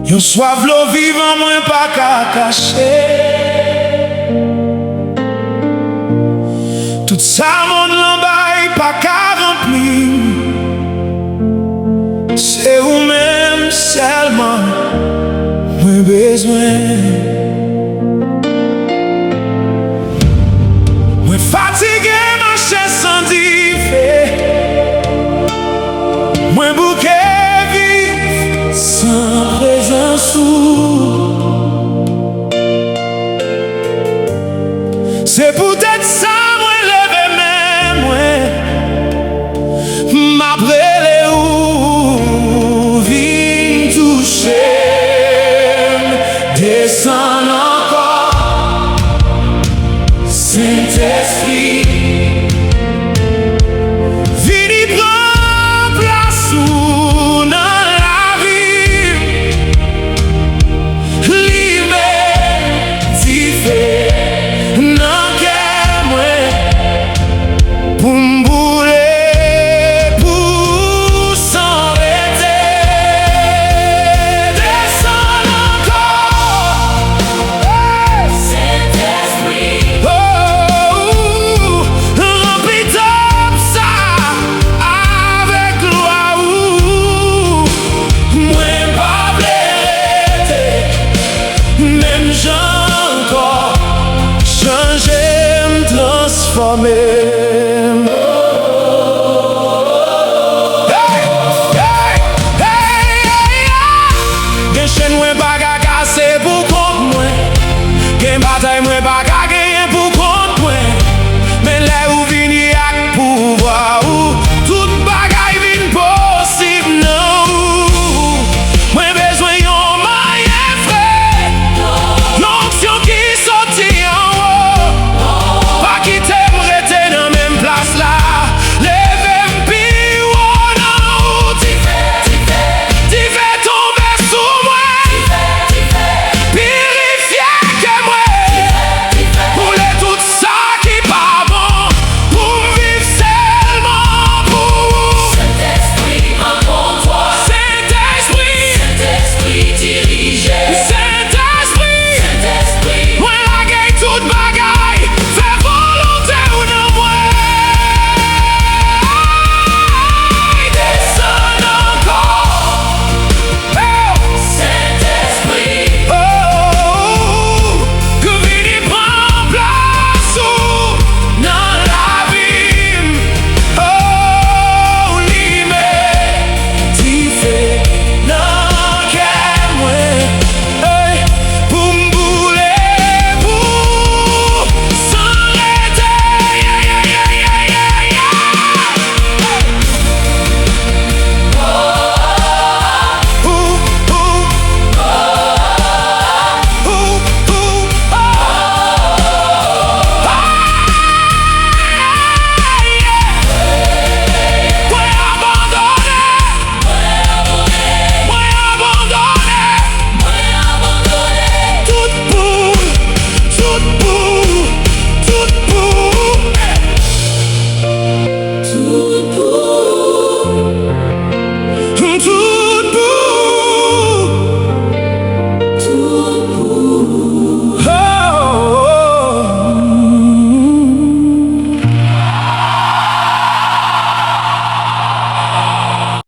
Yon soif l'eau vivant, moi pas qu'à cacher. Tout ça, mon lambaye, pas qu'à remplir. C'est vous-même seulement, moi besoin. Moi fatigué, marcher sans diffé. Moi bouquet vif, sans présence. C'est peut-être ça. Descends encore, Sentespri. Vini prend place dans la vie. Libre, diffé, non qu'est moi pour m'bouler, pour s'arrêter. Descends encore. Gen chen mwen pa ka kase pou kont mwen. Gen batay mwen pa ka genyen pou kont mwen. Men lè ou vini ak pouvoi ou tout bagay vin posib nan ou. Mwen bezwen yon mayen fre, yon aksyon ki soti an ou. Pa kite mrete nan men plas la. Leve mpi ou nan ou. Ti fe tombe sou mwen. Purifiye ke mwen. Boule tout sa ki pa bon. Pou m'viv selman pou. Sentespri, rencontre-toi. Sentespri, dirije. Sentespri, mwen lage tout bagay. Fè volonté ou nan mwen. Descend encore. Sentespri, Que vini prend place dans la vie. Libre, diffé, non qu'est moi. Pour m'bouler, pour s'arrêter. Tout